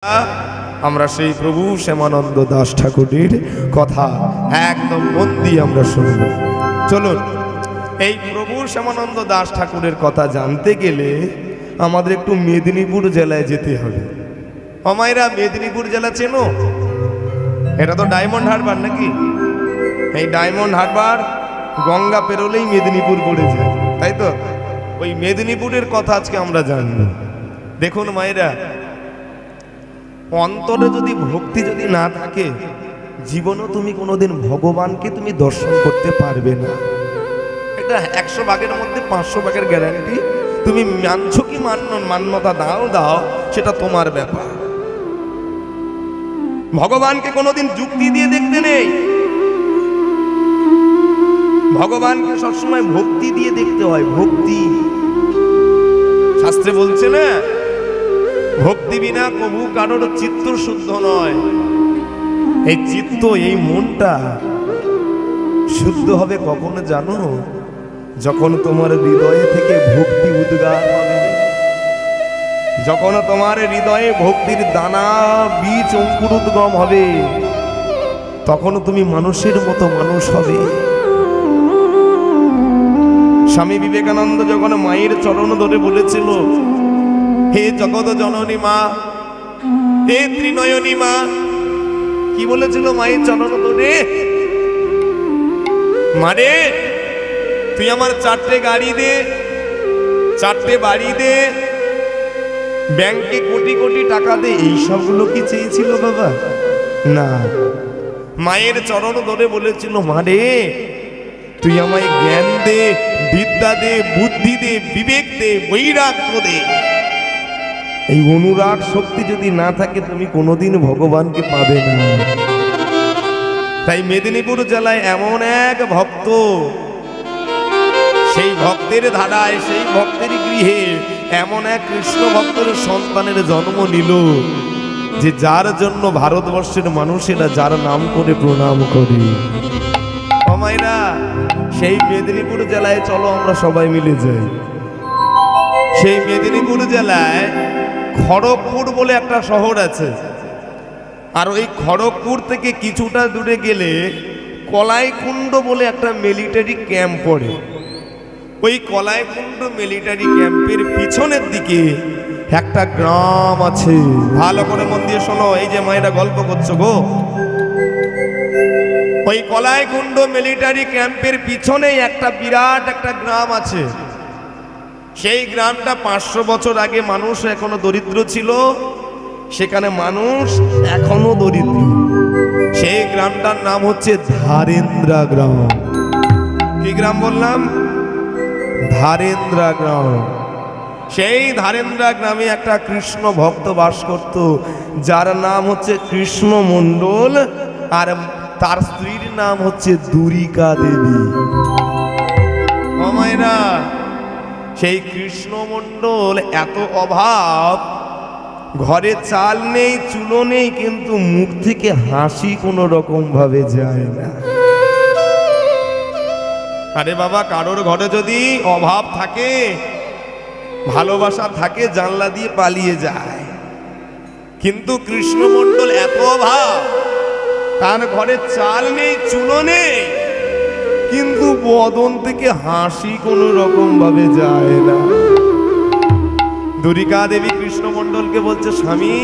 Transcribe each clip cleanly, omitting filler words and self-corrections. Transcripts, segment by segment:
আমরা সেই প্রভু শ্যামানন্দ দাস ঠাকুরের কথা একদম মন দিয়ে আমরা শুনব। চলুন, এই প্রভু শ্যামানন্দ দাস ঠাকুরের কথা জানতে গেলে আমাদের একটু মেদিনীপুর জেলায় যেতে হবে। অমাইরা মেদিনীপুর জেলা চেনো? এটা তো ডায়মন্ড হারবার নাকি? এই ডায়মন্ড হারবার গঙ্গা পেরোলেই মেদিনীপুর পড়ে যায়, তাই তো? ওই মেদিনীপুরের কথা আজকে আমরা জানব। দেখুন মায়েরা, অন্তরে যদি ভক্তি যদি না থাকে, জীবনও তুমি কোনোদিন ভগবানকে তুমি দর্শন করতে পারবে না। এটা 100 ভাগের মধ্যে 500 ভাগের গ্যারান্টি। তুমি মানছো কি মান্যতা দাও, সেটা তোমার ব্যাপার। ভগবানকে কোনোদিন যুক্তি দিয়ে দেখতে নেই, ভগবানকে সবসময় ভক্তি দিয়ে দেখতে হয়। ভক্তি শাস্ত্রে বলছে না, ভক্তি বিনা কবু কারোর চিত্ত শুদ্ধ নয়। এই চিত্ত, এই মনটা শুদ্ধ হবে কখন জানো? যখন তোমার হৃদয়ে থেকে ভক্তি উদ্গার হবে, যখন তোমার হৃদয়ে ভক্তির দানা বীজ অঙ্কুরোদ্গম হবে, তখন তুমি মানুষের মতো মানুষ হবে। স্বামী বিবেকানন্দ যখন মায়ের চরণ ধরে বলেছিল, হে জগৎ জননী মা, হে ত্রিনয়নী মা, কি বলেছিল মায়ের চরণ ধরে? মারে, তুই আমার 4টে গাড়ি দে, 4টে বাড়ি দে, ব্যাংকে কোটি কোটি টাকা দে। এই সবগুলো কি চেয়েছিল বাবা? না, মায়ের চরণ ধরে বলেছিল, মারে তুই আমায় জ্ঞান দে, বিদ্যা দে, বুদ্ধি দে, বিবেক দে, বৈরাগ্য দে। এই অনুরাগ শক্তি যদি না থাকে, তুমি কোনোদিন ভগবানকে পাবে না। তাই মেদিনীপুর জেলায় এমন এক ভক্ত, সেই ভক্তের ধারায়, সেই ভক্তের গৃহে এমন এক কৃষ্ণ ভক্তের সন্তানের জন্ম নিল, যে যার জন্য ভারতবর্ষের মানুষেরা যার নাম করে প্রণাম করে। মায়েরা, সেই মেদিনীপুর জেলায় চলো আমরা সবাই মিলে যাই। সেই মেদিনীপুর জেলায় খড়গপুর বলে একটা শহর আছে, আর ওই খড়গপুর থেকে কিছুটা দূরে গেলে কলাইকুণ্ড বলে একটা মিলিটারি ক্যাম্প পড়ে। ওই কলাইকুণ্ড মিলিটারি ক্যাম্পের পিছনের দিকে একটা গ্রাম আছে। ভালো করে মন দিয়ে শোনো, এই যে মায়েরা গল্প করছো গো, ওই কলাইকুণ্ড মিলিটারি ক্যাম্পের পিছনেই একটা বিরাট একটা গ্রাম আছে। সেই গ্রামটা 500 বছর আগে মানুষ এখনো দরিদ্র ছিল, সেখানে মানুষ এখনো দরিদ্র। সেই গ্রামটার নাম হচ্ছে ধারেন্দ্রা গ্রাম। কি গ্রাম বললাম? ধারেন্দ্রা গ্রাম। সেই ধারেন্দ্রা গ্রামে একটা কৃষ্ণ ভক্ত বাস করত, যার নাম হচ্ছে কৃষ্ণ মণ্ডল, আর তার স্ত্রীর নাম হচ্ছে দুরিকা দেবী। মায়েরা, সেই কৃষ্ণ মণ্ডল এত অভাব, ঘরে চাল নেই, চুলো নেই, কিন্তু মুখ থেকে হাসি কোনো রকম ভাবে যায় না। আরে বাবা, কারোর ঘরে যদি অভাব থাকে, ভালোবাসা থাকে, জানলা দিয়ে পালিয়ে যায়। কিন্তু কৃষ্ণ মণ্ডল এত অভাব, তার ঘরে চাল নেই, চুলো নেই, কিন্তু বদন থেকে হাসি কোনো রকম ভাবে যায় না। দুরিকা দেবী কৃষ্ণ মণ্ডলকে বলছে, স্বামী,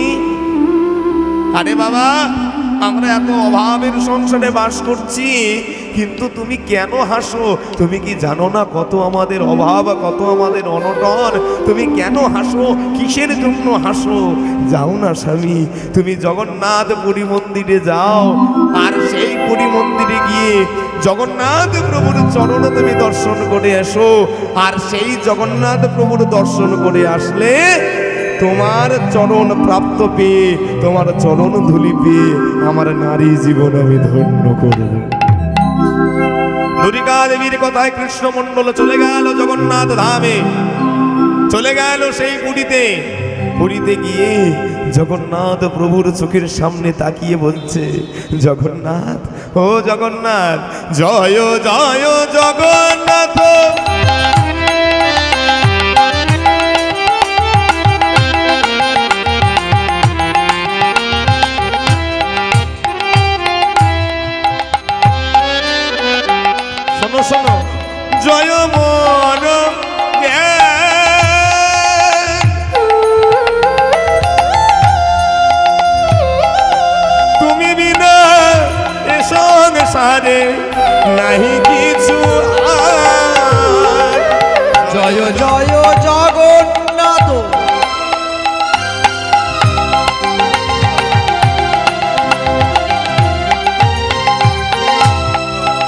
আরে বাবা, আমরা এত অভাবের সংসারে বাস করছি, কিন্তু তুমি কেন হাসো? তুমি কি জানো না কত আমাদের অভাব, কত আমাদের অনটন? তুমি কেন হাসো? কিসের জন্য হাসো? যাও না স্বামী, তুমি জগন্নাথ পুরী মন্দিরে যাও, আর সেই পুরী মন্দিরে গিয়ে জগন্নাথ প্রভুর চরণ তুমি দর্শন করে এসো। আর সেই জগন্নাথ প্রভুর দর্শন করে আসলে তোমার চরণ প্রাপ্ত পেয়ে, তোমার চরণ ধুলি পেয়ে আমার নারী জীবন আমি ধন্য করব। দুরিকা দেবীর কথায় কৃষ্ণ মণ্ডল চলে গেল জগন্নাথ ধামে, চলে গেল সেই পুরীতে। পুরীতে গিয়ে জগন্নাথ প্রভুর চোখের সামনে তাকিয়ে বলছে, জগন্নাথ, ও জগন্নাথ, জয় জয় জগন্নাথ। সংসারে নাহি কিছু আর। জয় জয় জগন্নাথ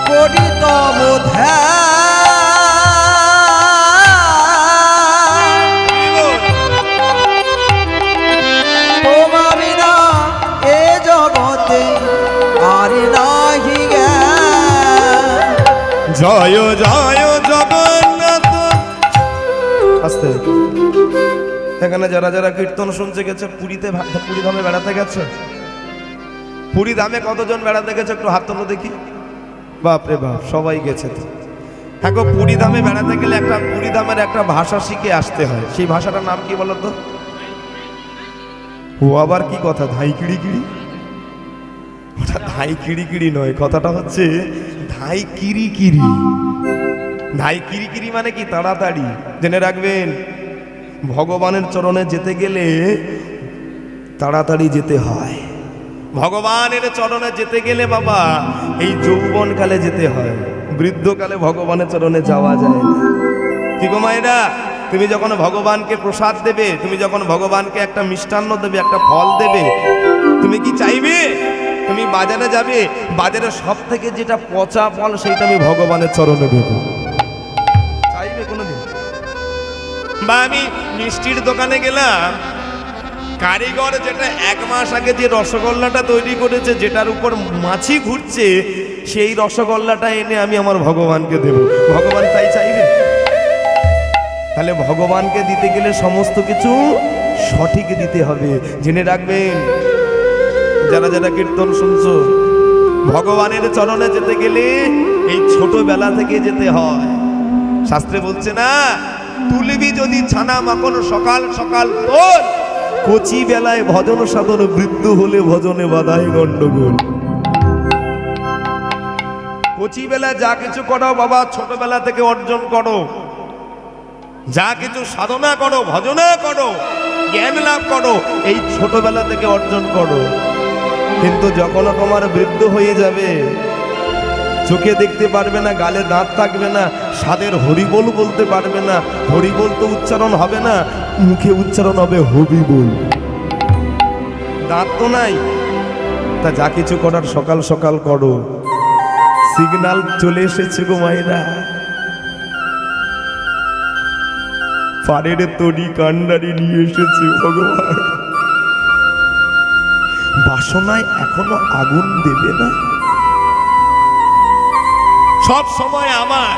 করি তব তোমা বিনা এ জগতে আর নাহি জ্ঞান। জয় জয় জগন্নাথ। আস্তে। এখানে যারা যারা কীর্তন শুনছে গেছে পুরীতে, পুরী ধামে বেড়াতে গেছে? পুরী ধামে কতজন বেড়াতে গেছে একটু হাত তোলো দেখি। বাপরে বাপ, সবাই গেছে তো। হ্যাঁ গো, পুরী ধামে বেড়াতে গেলে একটা পুরী ধামের একটা ভাষা শিখে আসতে হয়। সেই ভাষাটার নাম কি বলো তো? ও আবার কি কথা, ধাই কিড়ি কিড়ি? ওটা ধাই কিড়ি কিড়ি নয়, কথাটা হচ্ছে ধাই কিরি কিরি। ধাই কিরি কিরি মানে কি? তাড়াতাড়ি। জেনে রাখবেন, ভগবানের চরণে যেতে গেলে তাড়াতাড়ি যেতে হয়। ভগবানের চরণে যেতে গেলে বাবা এই যৌবনকালে যেতে হয়, বৃদ্ধকালে ভগবানের চরণে যাওয়া যায় না। কি গো মায়েরা, তুমি যখন ভগবানকে প্রসাদ দেবে, তুমি যখন ভগবানকে একটা মিষ্টান্ন দেবে, একটা ফল দেবে, তুমি কি চাইবে? তুমি বাজারে যাবে, বাজারে সব থেকে যেটা পচা ফল সেইটা আমি ভগবানের চরণে দেবো, চাইবে কোনোদিন? বা আমি মিষ্টির দোকানে গেলাম, কারিগর যেটা 1 মাস আগে যে রসগোল্লাটা তৈরি করেছে, যেটার উপর মাছি ঘুরছে, সেই রসগোল্লাটা এনে আমি আমার ভগবানকে দেব, ভগবান তাই চাইবে? তাহলে ভগবানকে দিতে গেলে সমস্ত কিছু সঠিক দিতে হবে। জেনে রাখবেন, যারা যারা কীর্তন শুনছো, ভগবানের চরণে যেতে গেলে এই ছোটবেলা থেকে যেতে হয়। শাস্ত্রে বলছে না, তুলবি যদি ছানা মাখন সকাল সকাল তোল, কচি বেলায় ভজন সাধন, বৃদ্ধ হলে ভজনে বাধায় গন্ডগোল। কচি বেলায় যা কিছু করো বাবা, ছোটবেলা থেকে অর্জন করো। যা কিছু সাধনা করো, ভজনা করো, জ্ঞান লাভ করো, এই ছোটবেলা থেকে অর্জন করো। কিন্তু যখন তোমার বৃদ্ধ হয়ে যাবে, চোখে দেখতে পারবে না, গালে দাঁত থাকবে না, স্বাদের হরিবোল বলতে পারবে না, হরিবোল তো উচ্চারণ হবে না, মুখে উচ্চারণ হবে হবিবোল। দাঁত তো নাই, তা যা কিছু করার সকাল সকাল করো। সিগন্যাল চলে এসেছে গো মায়েরা, পাড়ের তরি কান্ডারি নিয়ে এসেছে ভগবান। বাসনায় এখনো আগুন দেবে না? সব সময় আমার,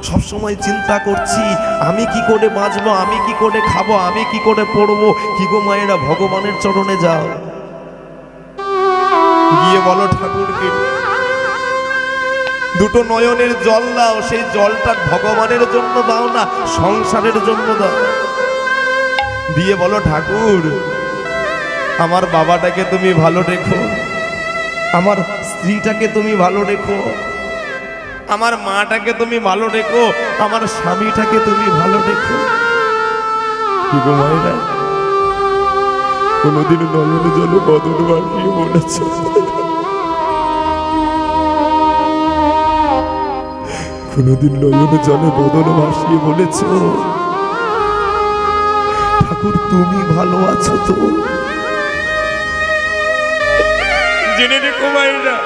সব সময় চিন্তা করছি আমি কি করে বাঁচবো, আমি কি করে খাবো, আমি কি করে পড়বো। কি গো মায়েরা, ভগবানের চরণে যাও, গিয়ে বলো ঠাকুরকে দুটো নয়নের জল দাও, সেই জলটা ভগবানের জন্য দাও না, সংসারের জন্য দাও। দিয়ে বলো, ঠাকুর আমার বাবাটাকে তুমি ভালো রেখো, আমার স্ত্রীটাকে তুমি ভালো রেখো, আমার মাটাকে তুমি ভালো রেখো, আমার স্বামীটাকে তুমি ভালো রেখো। কি গো মায়েরা, কোনোদিন নয়ন জলে বদন ভাসিয়ে বলেছ? কোনোদিন নয়ন জলে বদন ভাসিয়ে বলেছ ঠাকুর তুমি ভালো আছো তো? জেনে রেখো মায়েরা,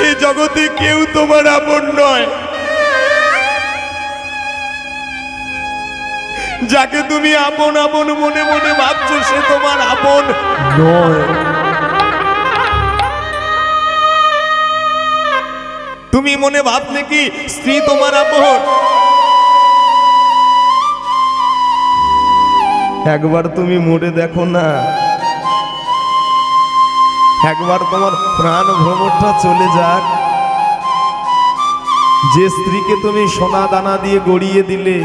এই জগতে কেউ তোমার আপন নয়। যাকে তুমি আপন আপন মনে মনে ভাবছো, সে তোমার আপন নয়। তুমি মনে ভাবলে কি স্ত্রী তোমার আপন? একবার তুমি মরে দেখো না, একবার তোমার প্রাণ ভ্রমণটা চলে যাক। যে স্ত্রীকে তুমি সোনা দানা দিয়ে গড়িয়ে দিলে,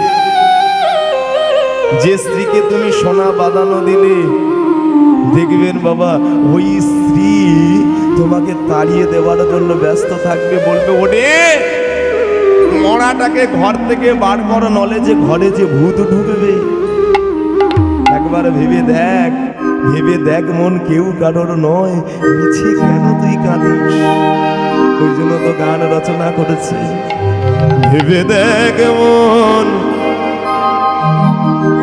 যে স্ত্রীকে তুমি সোনা বাঁধানো দিলে, দেখবেন বাবা ওই স্ত্রী তোমাকে তাড়িয়ে দেওয়ার জন্য ব্যস্ত থাকবে, বলবে ওরে মরাটাকে ঘর থেকে বার করো, নলে যে ঘরে যে ভূত ঢুকবে। একবার ভেবে দেখ, ভেবে দেখ মন কেউ কারোর নয়, মিছে কেন তুই কাঁদিস? ওই জন্য তো গান রচনা করেছে। ভেবে দেখ মন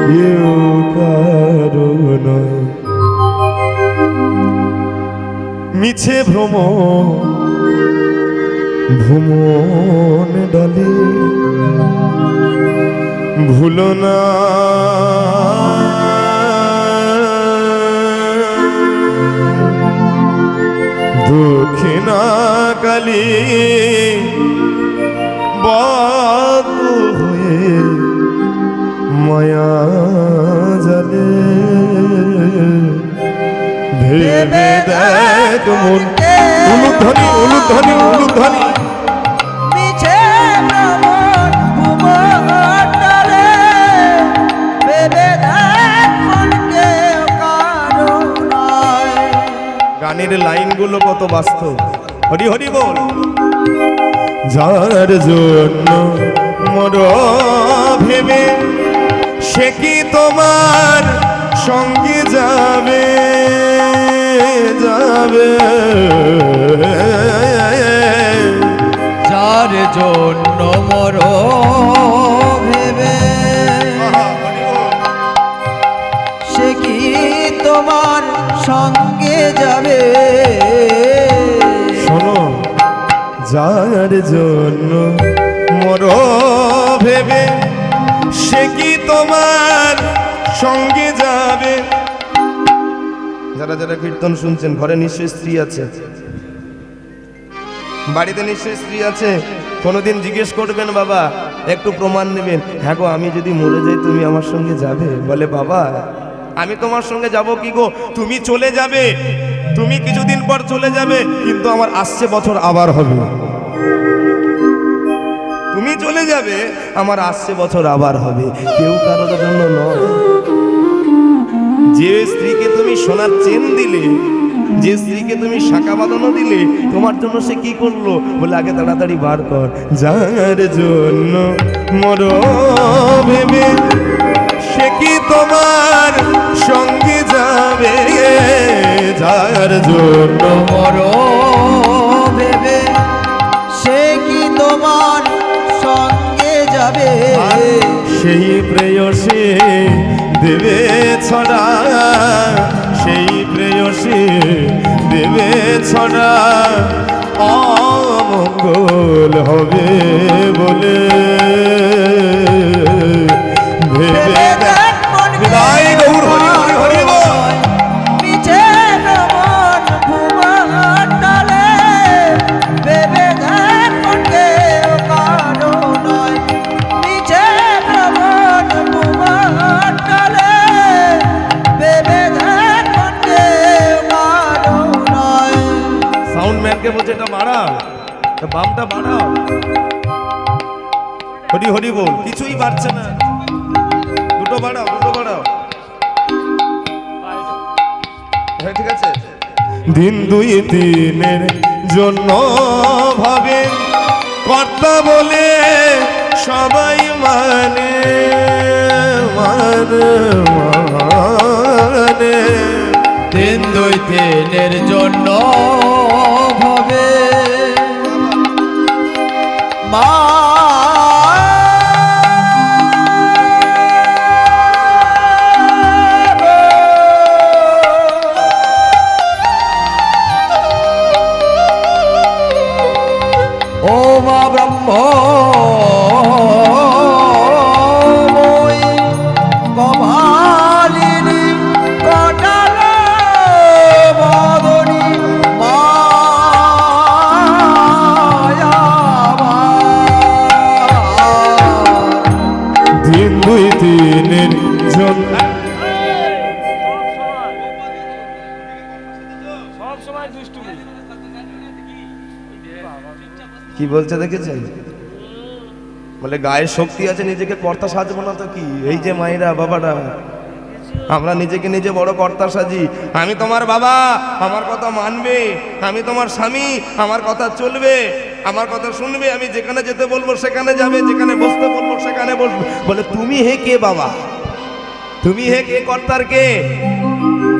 কেউ কারো নয়, মিছে ভ্রমণ ডলে ভুলো না দক্ষিণা কালী বাদ হয়ে মায়া জালে। ভেবে দেখ মন, উলুধ্বনি উলুধ্বনি উলুধ্বনি, মিছে ভ্রমণ ভুবনডলে, ভেবে দেখ মন কেউ কারো নয়। গানের লাইনগুলো কত বাস্তব। হরি হরি বল। যার জন্য মর ভেবে সে কি তোমার সঙ্গে যাবে যাবে? যার জন্য মর ভেবে সে কি তোমার সঙ্গে যাবে? শোনো, যার জন্য মর ভেবে সে কি তোমার সঙ্গে যাবে? যারা যারা কীর্তন শুনছেন, ঘরে নিশ্চয়ই স্ত্রী আছে, বাড়িতে নিশ্চয়ই স্ত্রী আছে। কোনোদিন জিজ্ঞেস করবেন বাবা একটু প্রমাণ নেবেন, হ্যাঁ গো আমি যদি মরে যাই তুমি আমার সঙ্গে যাবে? বলে বাবা আমি তোমার সঙ্গে যাব কি গো, তুমি চলে যাবে, তুমি কিছুদিন পর চলে যাবে, কিন্তু আমার আসছে বছর আবার হবে। তুমি চলে যাবে, আমার আসছে বছর আবার হবে, কেউ কারোর জন্য নয়। যে স্ত্রীকে তুমি সোনার চেন দিলে, যে স্ত্রীকে তুমি শাঁখা বাঁধানো দিলে, তোমার জন্য সে কি করলো? বলে আগে তাড়াতাড়ি বার কর। যার জন্য মর ভেবে সে কি তোমার সঙ্গে যাবে? যার জন্য মর ভেবে সে কি তোমার সঙ্গে যাবে? সেই প্রেয়সী দেবে ছড়া, সেই প্রেয়সী দেবে ছড়া, অমঙ্গল হবে বলে ভেবে দেখ। বিদায় গৌর হরি হরি হরি বল। মিছে ভ্রমণ ভুবনডলে, ভেবে দেখ মন কেউ কারো নয়। মিছে ভ্রমণ ভুবনডলে, ভেবে দেখ মন কেউ কারো নয়। সাউন্ড ম্যানকে বলছে এটা বাড়াও, বামটা বাড়াও। হরি হরি বল। কিছুই বাড়ছে না, দুটো বাড়াও, দুটো বাড়াও। হ্যাঁ ঠিক আছে। দিন দুই দিনের জন্য ভাবে কর্তা বলে সবাই মানে মানে মানে। দিন দুই দিনের জন্য ভাবে মা ও মা ব্রহ্ম কপালিনী কটাল বদনী দিন দুই দিনের জন্য কি বলছে দেখেছেন? বলে গায়ে শক্তি আছে, নিজেকে কর্তা সাজবো না তো কি? এই যে মায়েরা বাবারা, আমরা নিজেকে নিজে বড় কর্তা সাজি। আমি তোমার বাবা, আমার কথা মানবে, আমি তোমার স্বামী, আমার কথা চলবে, আমার কথা শুনবে, আমি যেখানে যেতে বলবো সেখানে যাবে, যেখানে বসতে বলবো সেখানে বসবে। বলে তুমি হে কে বাবা? তুমি হে কে কর্তার কে?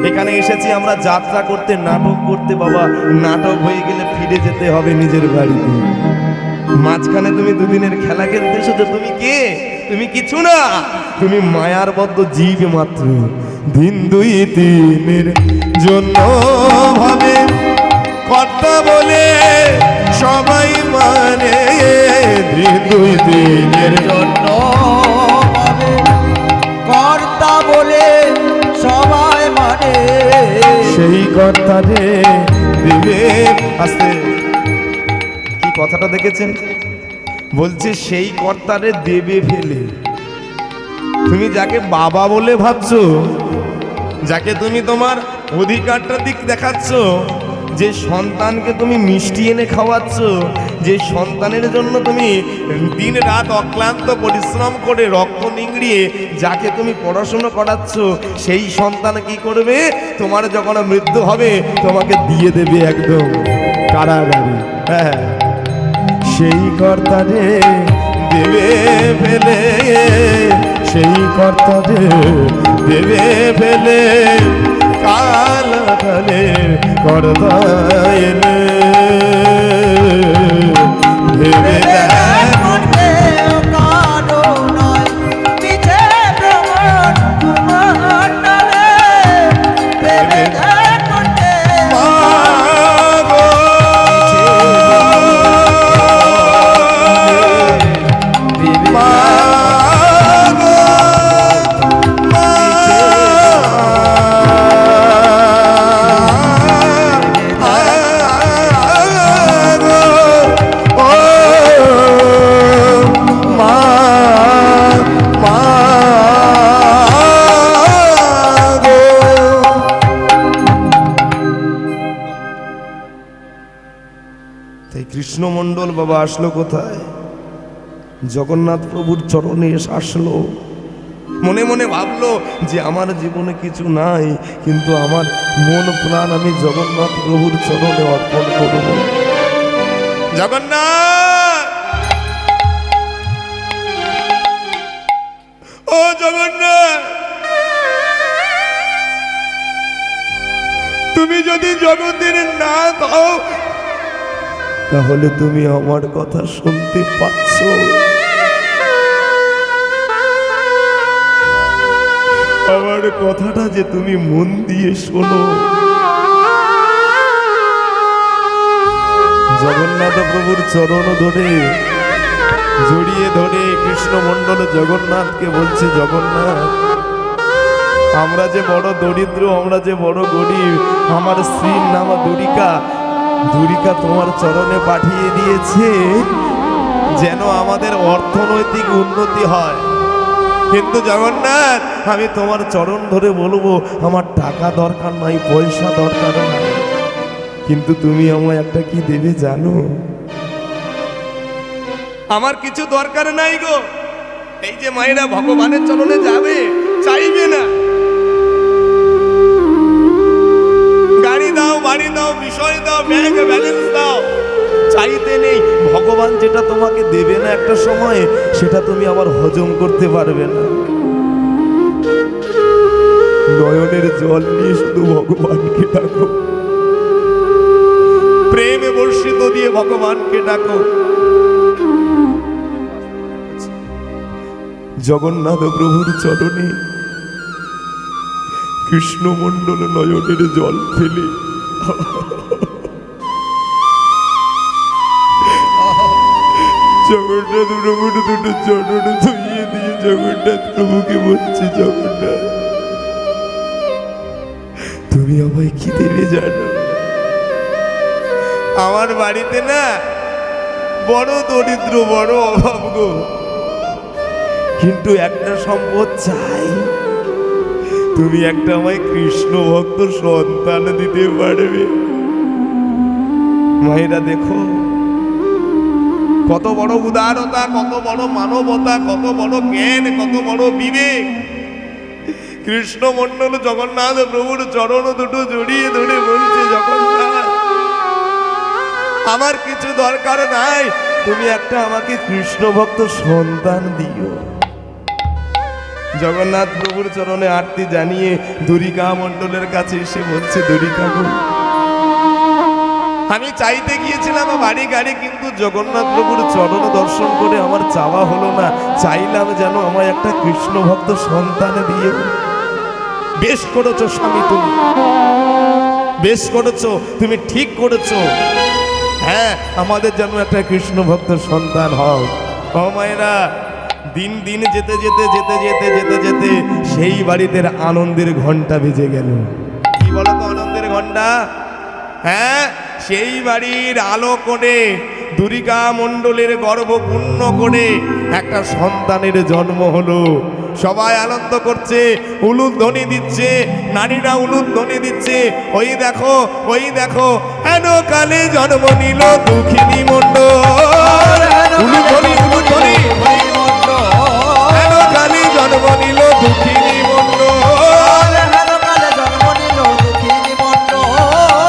এখানে এসেছি আমরা যাত্রা করতে, নাটক করতে। বাবা, নাটক হয়ে গেলে ফিরে যেতে হবে নিজের বাড়িতে। মাঝখানে তুমি দুদিনের খেলা খেলতে এসেছো। তুমি কে? তুমি কিছু না, তুমি মায়ার বদ্ধ জীব মাত্র। দিন দুই তিনের জন্য ভাবে কর্তা বলে সবাই মানে। দিন দুই দিনের জন্য ভাবে কর্তা বলে সবাই মানে। সেই কর্তা রে দেবে। আস্তে, কি কথাটা দেখেছেন? বলছে সেই কর্তারে দেবে ফেলে। তুমি যাকে বাবা বলে ভাবছো, যাকে তুমি তোমার অধিকারটা দিক দেখাচ্ছ, যে সন্তানকে তুমি মিষ্টি এনে খাওয়াচ্ছ, যে সন্তানের জন্য তুমি দিন রাত অক্লান্ত পরিশ্রম করে রক্ত নিংড়িয়ে যাকে তুমি পড়াশুনো করাচ্ছ, সেই সন্তান কি করবে? তোমার যখন মৃত্যু হবে তোমাকে দিয়ে দেবে একদম কারাগারে। হ্যাঁ, সেই কর্তারে দেবে ফেলে, সেই কর্তারে দেবে ফেলে কালে কর্তা এলে ভেবে কৃষ্ণমণ্ডল বাবা আসলো কোথায়? জগন্নাথ প্রভুর চরণে এসে আসলো। মনে মনে ভাবলো যে আমার জীবনে কিছু নাই, কিন্তু আমার মন প্রাণ আমি জগন্নাথ প্রভুর চরণে অর্পণ করব। জগন্নাথ, ও জগন্নাথ, তুমি যদি জগতের না দাও তাহলে তুমি আমার কথা শুনতে পাচ্ছ? আমার কথাটা যে তুমি মন দিয়ে শোনো। জগন্নাথ প্রভুর চরণ ধরে জড়িয়ে ধরে কৃষ্ণমণ্ডল জগন্নাথকে বলছে, জগন্নাথ, আমরা যে বড় দরিদ্র, আমরা যে বড় গরিব, আমার স্ত্রীর নাম দুরিকা, দুরিকা তোমার চরণে পাঠিয়ে দিয়েছে যেন আমাদের অর্থনৈতিক উন্নতি হয়। কিন্তু জগন্নাথ, আমি তোমার চরণ ধরে বলবো, আমার টাকা দরকার নাই, পয়সা দরকার নাই, কিন্তু তুমি আমায় একটা কি দেবে জানো? আমার কিছু দরকার নাই গো। এই যে মায়েরা ভগবানের চরণে যাবে, চাইবে না গাড়ি দাও, বাড়ি দাও, বিষয় দাও, ব্যাংক ব্যালেন্স দাও, চাইতে নেই। ভগবান যেটা তোমাকে দেবে না একটা সময়ে, সেটা তুমি আবার হজম করতে পারবে না। নয়নের জল নিয়ে শুধু ভগবানকে ডাকো, প্রেমে বর্ষিত দিয়ে ভগবানকে ডাকো। জগন্নাথ প্রভুর চরণে কৃষ্ণমণ্ডল নয়নের জল ফেলে জগন্নাথ প্রভুর দুটো চরণ ধুইয়ে দিয়ে জগন্নাথ প্রভুকে বলছে, জগন্নাথ, তুমি আমায় কি দেবে জানো? আমার বাড়িতে না বড় দরিদ্র, বড় অভাব গো, কিন্তু একটা সম্পদ চাই, তুমি একটা আমায় কৃষ্ণ ভক্ত সন্তান দিতে পারবে। মায়েরা দেখো কত বড় উদারতা, কত বড় মানবতা, কত বড় জ্ঞান, কত বড় বিবেক। কৃষ্ণমণ্ডল জগন্নাথ প্রভুর চরণ দুটো জড়িয়ে ধরে বলছে, জগন্নাথ, আমার কিছু দরকার নাই, তুমি একটা আমাকে কৃষ্ণ ভক্ত সন্তান দিও। জগন্নাথ প্রভুর চরণে আরতি জানিয়ে দ্বারিকা মণ্ডলের কাছে এসে বলছে, দ্বারিকা গো, আমি চাইতে গিয়েছিলাম বাড়ি গাড়ি, কিন্তু জগন্নাথ প্রভুর চরণ দর্শন করে আমার চাওয়া হলো না। চাইলাম যেন আমায় একটা কৃষ্ণ ভক্ত সন্তান দিয়ে। বেশ করেছো স্বামী, তুমি বেশ করেছো, তুমি ঠিক করেছো। হ্যাঁ, আমাদের যেন একটা কৃষ্ণ ভক্ত সন্তান হও। ও মায়েরা, দিন দিন যেতে যেতে যেতে যেতে যেতে যেতে সেই বাড়িতে আনন্দের ঘন্টা বেজে গেল। কি বলো তো আনন্দের ঘন্টা? হ্যাঁ, সেই বাড়ির আলো করে দ্বারিকা মণ্ডলের গর্ভ পূর্ণ করে একটা সন্তানের জন্ম হলো। সবাই আনন্দ করছে, উলুধ্বনি দিচ্ছে, নারীরা উলুধ্বনি দিচ্ছে। ওই দেখো, ওই দেখো, হেন কালে জন্ম নিল দুঃখিনী মণ্ডল। উলুধ্বনি, উলুধ্বনি, হেন কালে জন্ম নিল দুঃখিনী মণ্ডল।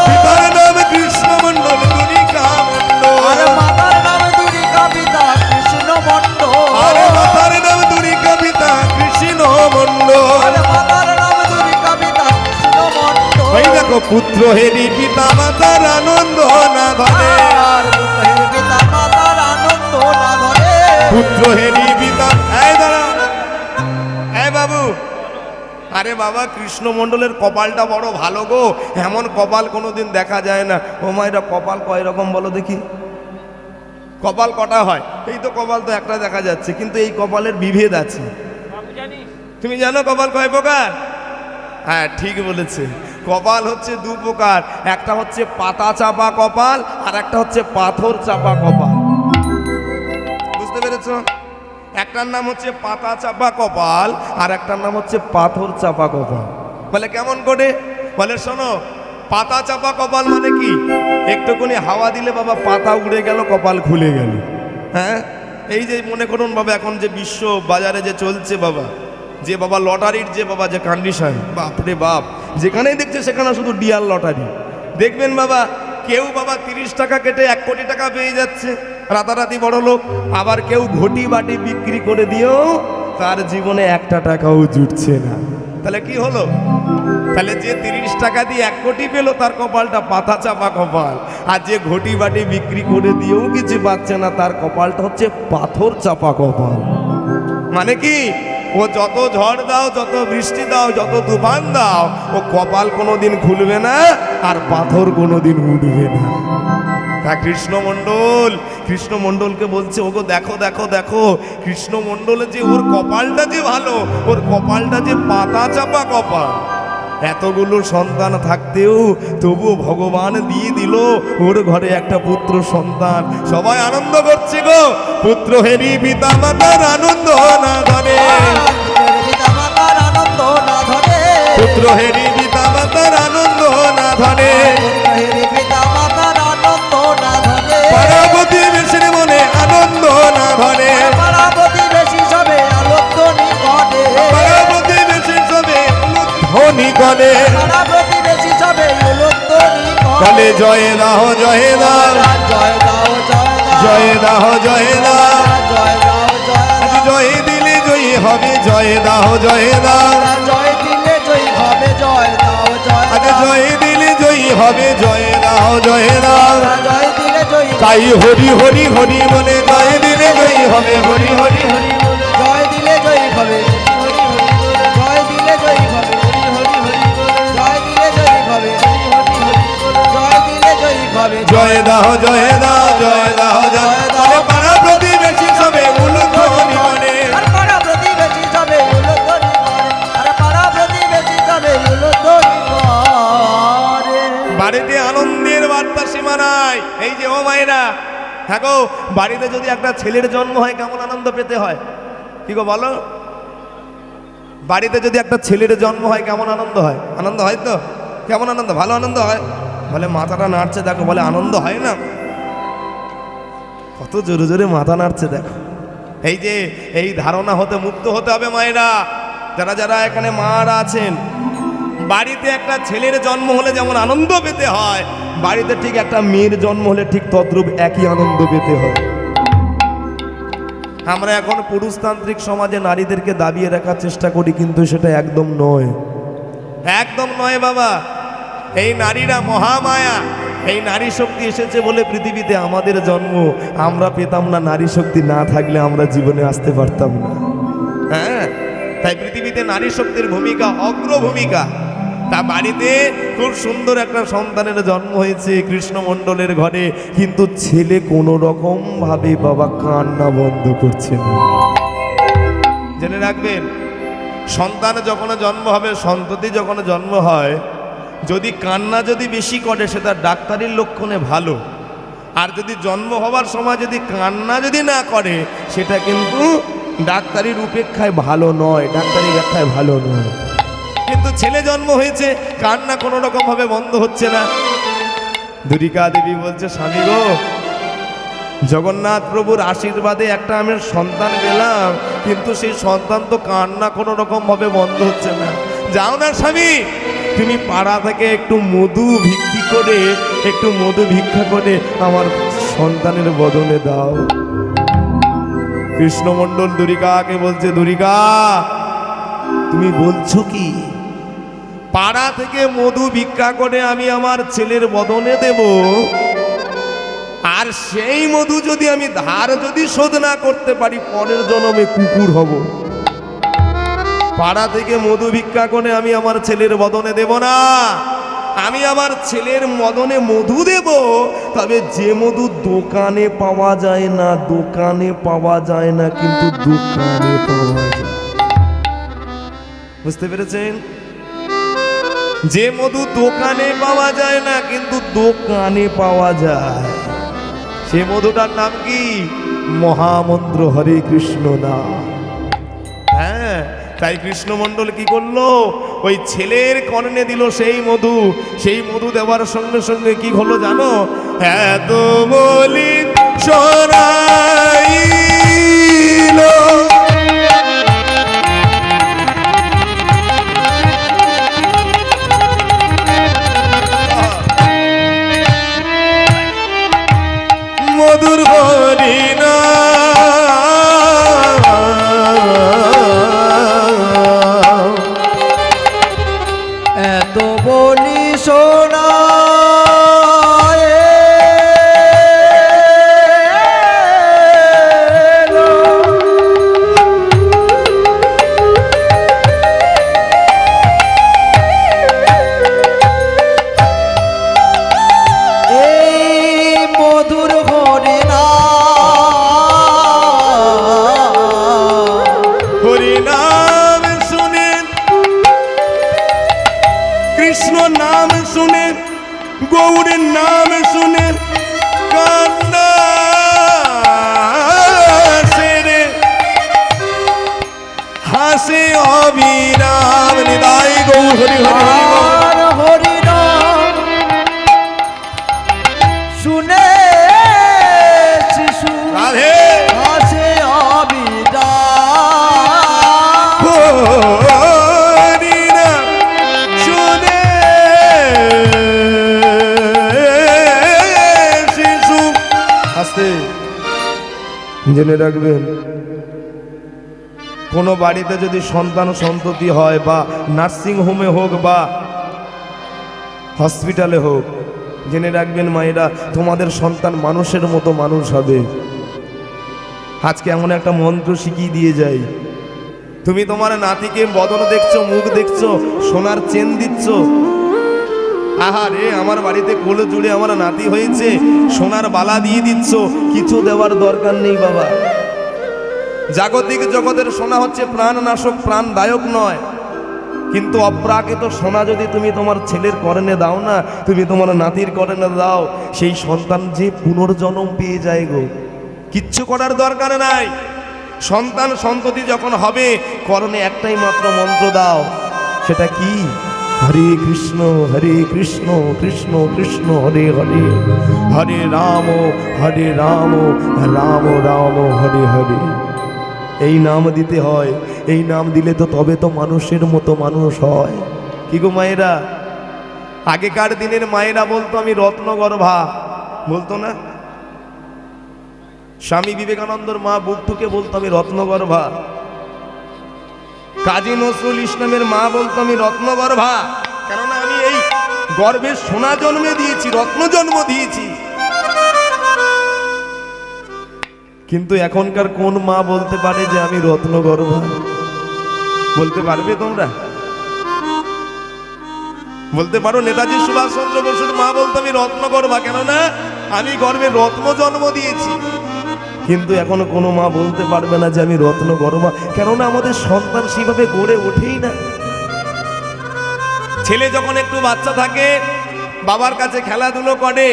পিতার নাম কৃষ্ণ মণ্ডল, দ্বারিকা মণ্ডল। মাতার নাম দ্বারিকা পিতা কৃষ্ণ মণ্ডল। আরে মাতার নাম দ্বারিকা পিতা কৃষ্ণ মণ্ডল। মাতার নাম দ্বারিকা পিতা কৃষ্ণ মণ্ডল। ওই দেখো, পুত্র হেরি পিতা মাতার আনন্দ না ধরে। পিতা মাতার আনন্দ না ধরে। পুত্র হেরি পিতা, এই দাঁড়া, এই বাবু, আরে বাবা, কৃষ্ণ মণ্ডলের কপালটা বড় ভালো গো, এমন কপাল কোনোদিন দেখা যায় না। ও মায়েরা, কপাল কয় রকম বলো দেখি? কপাল কটা হয়? এই তো কপাল তো একটা দেখা যাচ্ছে, কিন্তু এই কপালের বিভেদ আছে। তুমি জানো কপাল কয় প্রকার? হ্যাঁ, ঠিক বলেছে। কপাল হচ্ছে দু প্রকার, একটা হচ্ছে পাতা চাপা কপাল, আর একটা হচ্ছে পাথর চাপা কপাল। বুঝতে পেরেছো? একটার নাম হচ্ছে পাতা চাপা কপাল, আর একটার নাম হচ্ছে পাথর চাপা কপাল। বলে কেমন করে? বলে শোনো, পাতা চাপা কপাল মানে কি? একটুখানি হাওয়া দিলে বাবা পাতা উড়ে গেল, কপাল খুলে গেল। হ্যাঁ, এই যে মনে করুন বাবা, এখন যে বিশ্ব বাজারে যে চলছে বাবা, যে বাবা লটারির যে বাবা যে কন্ডিশন, বাপরে বাপ, যেখানেই দেখছে সেখানে শুধু ডিয়ার লটারি। দেখবেন বাবা, কেউ বাবা 30 টাকা কেটে 1 কোটি টাকা পেয়ে যাচ্ছে, রাতারাতি বড় লোক। আবার কেউ ঘটি বাটি বিক্রি করে দিয়েও তার জীবনে 1টা টাকাও জুটছে না। তাহলে কি হলো? তাহলে যে 30 টাকা দিয়ে 1 কোটি পেল, তার কপালটা পাতা চাপা কপাল। আর যে ঘটি বাটি বিক্রি করে দিয়েও কিছু পাচ্ছে না, তার কপালটা হচ্ছে পাথর চাপা কপাল। মানে কি? ও যত ঝড় দাও, যত বৃষ্টি দাও, যত তুফান দাও, ও কপাল কোনোদিন খুলবে না, আর পাথর কোনোদিন উঠবে না। তা কৃষ্ণ মণ্ডল, কৃষ্ণ মণ্ডলকে বলছে, ওগো দেখো দেখো দেখো, কৃষ্ণ মণ্ডলের যে ওর কপালটা যে ভালো, ওর কপালটা যে পাতা চাপা কপাল। এতগুলো সন্তান থাকতেও তবুও ভগবান দিয়ে দিল ওর ঘরে একটা পুত্র সন্তান। সবাই আনন্দ করছে গো। পুত্র হেরি পিতা মাতার আনন্দ না ধরে। পিতা মাতার আনন্দ না ধরে। পুত্র হেরি পিতা মাতার আনন্দ না ধরে। পিতা মাতার আনন্দ না ধরে। পার্বতী বেশির মনে আনন্দ না ধরে। পার্বতী বেশি সবে আনন্দ নিকটে। পার্বতী বেশির সবে ধনী গলে। পার্বতী বেশি সবে আনন্দ নিকটে। গলে জয় দাহ জয় দাহ, জয় দাও জয় দাও। জয় দাহ জয় দাহ। জয় দাও জয় আজ দাও। জয় দিলে জয়ী হবে, জয় দাহ জয় দাহ। জয় দিলে জয় হবে, জয় দাও জয় আজ দাও। জয় দিলে জয়ী হবে, জয় দাহ জয় দাহ। জয় দিলে জয়। তাই হরি হরি হরি বলে জয় দিলে জয়ী হবে, হরি হরি হরি। জয় দিলে জয় হবে। জয় দিলে জয় হবে। জয় দিলে জয় হবে। জয় দিলে জয় হবে। জয় দাহ জয় দাহ, জয় দাহ জয় দাহ। পাড়া প্রতিবেশী সবে উলুধ্বনি করে। আর পাড়া প্রতিবেশী সবে উলুধ্বনি করে। আর পাড়া প্রতিবেশী সবে উলুধ্বনি করে। বাড়িতে আনন্দের বার্তা সীমা নাই। এই যে ও মায়েরা, হ্যাঁ গো, বাড়িতে যদি একটা ছেলের জন্ম হয় কেমন আনন্দ পেতে হয়? কি গো বলো? বাড়িতে যদি একটা ছেলের জন্ম হয় কেমন আনন্দ হয়? আনন্দ হয় তো? কেমন আনন্দ? ভালো আনন্দ হয়। বলে মাথাটা নাড়ছে দেখো, বলে আনন্দ হয় না? কত জোরে জোরে মাথা নাড়ছে দেখো। এই যে এই ধারণা হতে মুক্ত হতে হবে মায়েরা, যারা যারা এখানে মারা আছেন। বাড়িতে একটা ছেলের জন্ম হলে যেমন আনন্দ পেতে হয়, বাড়িতে ঠিক একটা মেয়ের জন্ম হলে ঠিক তদ্রূপ একই আনন্দ পেতে হয়। আমরা এখন পুরুষতান্ত্রিক সমাজে নারীদেরকে দাবিয়ে রাখার চেষ্টা করি, কিন্তু সেটা একদম নয়, একদম নয় বাবা। এই নারীরা মহামায়া, এই নারী শক্তি এসেছে বলে পৃথিবীতে আমাদের জন্ম। আমরা পেতাম না, নারী শক্তি না থাকলে আমরা জীবনে আসতে পারতাম না। হ্যাঁ, তাই পৃথিবীতে নারী শক্তির ভূমিকা অগ্রভূমিকা। তা বাড়িতে খুব সুন্দর একটা সন্তানের জন্ম হয়েছে কৃষ্ণমণ্ডলের ঘরে, কিন্তু ছেলে কোনো রকম ভাবে বাবা কান্না বন্ধ করছে না। জেনে রাখবেন, সন্তান যখন জন্ম হবে, সন্ততি যখন জন্ম হয়, যদি কান্না যদি বেশি করে সেটা ডাক্তারির লক্ষণে ভালো, আর যদি জন্ম হওয়ার সময় যদি কান্না যদি না করে সেটা কিন্তু ডাক্তারির উপেক্ষায় ভালো নয়, ডাক্তারি ব্যাখ্যায় ভালো নয়। কিন্তু ছেলে জন্ম হয়েছে, কান্না কোনো রকম ভাবে বন্ধ হচ্ছে না। দুরিকা দেবী বলছে, স্বামী গো, জগন্নাথ প্রভুর আশীর্বাদে একটা আমি সন্তান পেলাম, কিন্তু সেই সন্তান তো কান্না কোনো রকম ভাবে বন্ধ হচ্ছে না। যাও না স্বামী, তুমি পাড়া থেকে একটু মধু ভিক্ষি করে, একটু মধু ভিক্ষা করে আমার সন্তানের বদনে দাও। কৃষ্ণমণ্ডল দুরিকাকে বলছে, দুরিকা তুমি বলছো কি? পাড়া থেকে মধু ভিক্ষা করে আমি আমার ছেলের বদনে দেব, আর সেই মধু যদি আমি ধার যদি শোধ না করতে পারি, পরের জন্মে কুকুর হব। পাড়া থেকে মধু ভিক্ষা করে আমি আমার ছেলের বদনে দেব না, আমি আমার ছেলের মদনে মধু দেব, তবে যে মধু দোকানে পাওয়া যায় না, দোকানে পাওয়া যায় না, কিন্তু দোকানে পাওয়া যায়। বুঝতে পেরেছেন? যে মধু দোকানে পাওয়া যায় না, কিন্তু দোকানে পাওয়া যায়, সে মধুটার নাম কি? মহামন্ত্র হরে কৃষ্ণ নাম। হ্যাঁ, তাই কৃষ্ণমণ্ডল কি করলো? ওই ছেলের কর্ণে দিল সেই মধু। সেই মধু দেওয়ার সঙ্গে সঙ্গে কি হলো জানো? এত বলি শোনাইল মধুর হরিনা, এত বলি শোনা নাম শুনে, গৌরের নাম শুনে কান্না সেরে হাসে অবিরাম। নিদাই গৌর হরি হরি হরি নাম শুনে শিশু রাধে হাসে অবিরাম। হরি নাম শুনে শিশু হাসতে। জেনে রাখবেন, কোনো বাড়িতে যদি সন্তান সন্ততি হয়, বা নার্সিং হোমে হোক বা হসপিটালে হোক, জেনে রাখবেন মায়েরা, তোমাদের সন্তান মানুষের মতো মানুষ হবে। আজকে এমন একটা মন্ত্র শিখিয়ে দিয়ে যাই, তুমি তোমার নাতিকে বদন দেখছো, মুখ দেখছো, সোনার চেন দিচ্ছ, আহা রে আমার বাড়িতে কোলে জুড়ে আমার নাতি হয়েছে, সোনার বালা দিয়ে দিচ্ছ, কিছু দেওয়ার দরকার নেই বাবা। জাগতিক জগতের সোনা হচ্ছে প্রাণনাশক, প্রাণদায়ক নয়, কিন্তু অপ্রাকৃত সোনা যদি তুমি তোমার ছেলের কর্ণে দাও না, তুমি তোমার নাতির কর্ণে দাও, সেই সন্তান যে পুনর্জন্ম পেয়ে যায় গো। কিচ্ছু করার দরকার নাই। সন্তান সন্ততি যখন হবে, কর্ণে একটাই মাত্র মন্ত্র দাও, সেটা কি? হরে কৃষ্ণ কৃষ্ণ কৃষ্ণ হরে হরে, হরে রাম রাম রাম হরে হরে। এই নাম দিতে হয়। এই নাম দিলে তো তবে তো মানুষের মতো মানুষ হয়। কি গো মায়েরা, আগেকার দিনের মায়েরা বলতো আমি রত্নগর্ভা, বলতো না? স্বামী বিবেকানন্দর মা বুক ঠুকে বলতো আমি রত্নগর্ভা, কাজী নজরুল ইসলামের মা বলতো আমি রত্নগর্ভা, কেননা আমি এই গর্ভে সোনা জন্মে দিয়েছি, রত্ন জন্ম দিয়েছি। কিন্তু এখনকার কোন মা বলতে পারে যে আমি রত্নগর্ভা? বলতে পারবে তোমরা? বলতে পারো? নেতাজি সুভাষচন্দ্র বসুর মা বলতো আমি রত্নগর্ভা, কেননা আমি গর্ভে রত্ন জন্ম দিয়েছি। কিন্তু এখনো কোনো মা বলতে পারবে না যে আমি রত্নগর্ভা, কেননা আমাদের সন্তান সেভাবে গড়ে ওঠেই না। ছেলে যখন একটু বাচ্চা থাকে বাবার কাছে খেলাধুলো করে,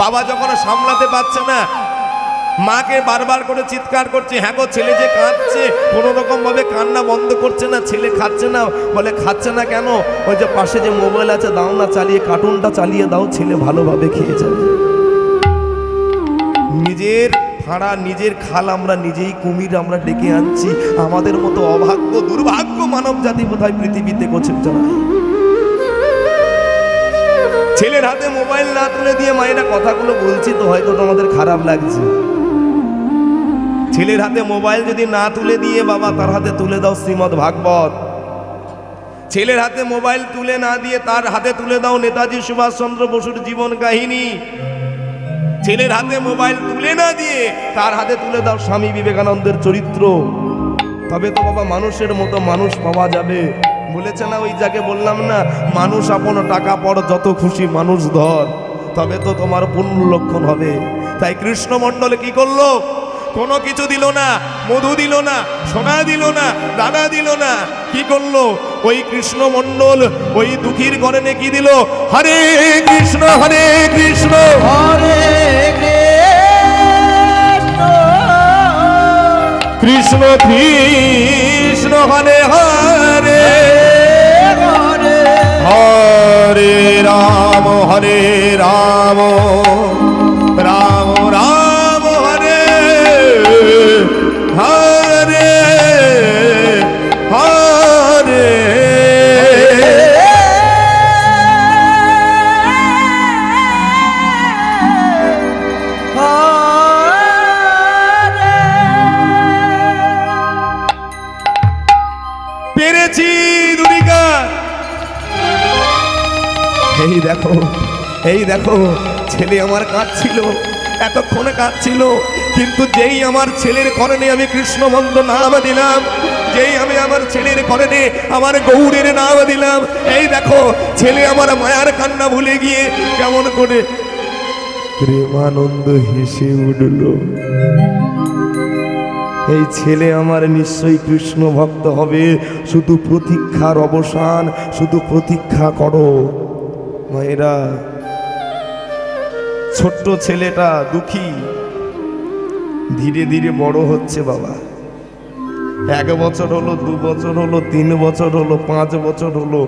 বাবা যখন সামলাতে পারছে না মাকে বারবার করে চিৎকার করছে, হ্যাঁ গো ছেলে যে কাঁদছে, কোনো রকম ভাবে কান্না বন্ধ করছে না, ছেলে খাচ্ছে না। বলে খাচ্ছে না কেন? ওই যে পাশে যে মোবাইল আছে দাও না, চালিয়ে কার্টুনটা চালিয়ে দাও, ছেলে ভালোভাবে খেয়ে যাবে। নিজের ফাঁড়া নিজের খাল আমরা নিজেই কুমির আমরা ডেকে আনছি। আমাদের মতো অভাগ্য দুর্ভাগ্য মানব জাতি বোধহয় পৃথিবীতে গোছের জনায়। ছেলের হাতে মোবাইল না তুলে দিয়ে মায়েরা কথাগুলো বলছি তো হয়তো তোমাদের খারাপ লাগছে। ছেলের হাতে মোবাইল যদি না তুলে দিয়ে বাবা তার হাতে তুলে দাও শ্রীমদ্ ভাগবত। ছেলের হাতে মোবাইল তুলে না দিয়ে তার হাতে তুলে দাও নেতাজি সুভাষচন্দ্র বসুর জীবন কাহিনী। ছেলের হাতে মোবাইল তুলে না দিয়ে তার হাতে তুলে দাও স্বামী বিবেকানন্দের চরিত্র। তবে তো বাবা মানুষের মতো মানুষ পাওয়া যাবে। বলেছে না ওই যাকে বললাম না, মানুষ আপন টাকা পড় যত খুশি মানুষ ধর, তবে তো তোমার পূর্ণ লক্ষণ হবে। তাই কৃষ্ণ মণ্ডল কি করলো? কোনো কিছু দিল না, মধু দিল না, সোনা দিল না, দানা দিল না। কি করলো? ওই কৃষ্ণ মণ্ডল ওই দুঃখীর ঘরে কি দিল? হরে কৃষ্ণ হরে কৃষ্ণ হরে কৃষ্ণ কৃষ্ণ হরে হরে হরে হরে রাম রাম রাম হরে হরে হরে। পেরেছি দুর্গা। এই দেখো ছেলে আমার কাঁদছিল, এতক্ষণে কাঁদছিল, কিন্তু যেই আমার ছেলের করণে আমি কৃষ্ণ মন্দ নাম দিলাম, যেই আমি আমার ছেলের করণে আমার গৌরের নাম দিলাম, এই দেখো ছেলে আমার মায়ার কান্না ভুলে গিয়ে কেমন করে প্রেমানন্দ হেসে উঠল। এই ছেলে আমার নিশ্চয়ই কৃষ্ণ ভক্ত হবে। শুধু প্রতীক্ষার অবসান, শুধু প্রতীক্ষা করো মায়েরা। ছোট্ট ছেলেটা দুঃখী ধীরে ধীরে বড় হচ্ছে বাবা। 1 বছর হলো, 2 বছর হলো, 3 বছর হলো, 5 বছর হলো,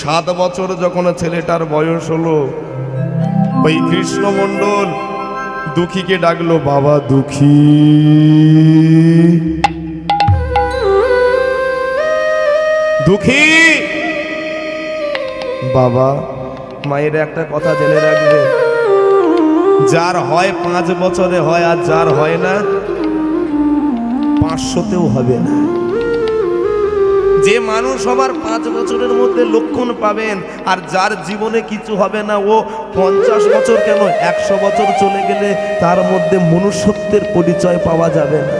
7 বছর যখন ছেলেটার বয়স হলো, ওই কৃষ্ণ মণ্ডল দুঃখীকে ডাকলো, বাবা দুঃখী। দুঃখী বাবা। মায়ের একটা কথা জেনে রাখবে, যার হয় 5 বছরে হয়, আর যার হয় না 500তেও হবে না। যে মানুষ সবার 5 বছরের মধ্যে লক্ষণ পাবেন, আর যার জীবনে কিছু হবে না, ও 50 বছর কেন 100 বছর চলে গেলে তার মধ্যে মনুষ্যত্বের পরিচয় পাওয়া যাবে না।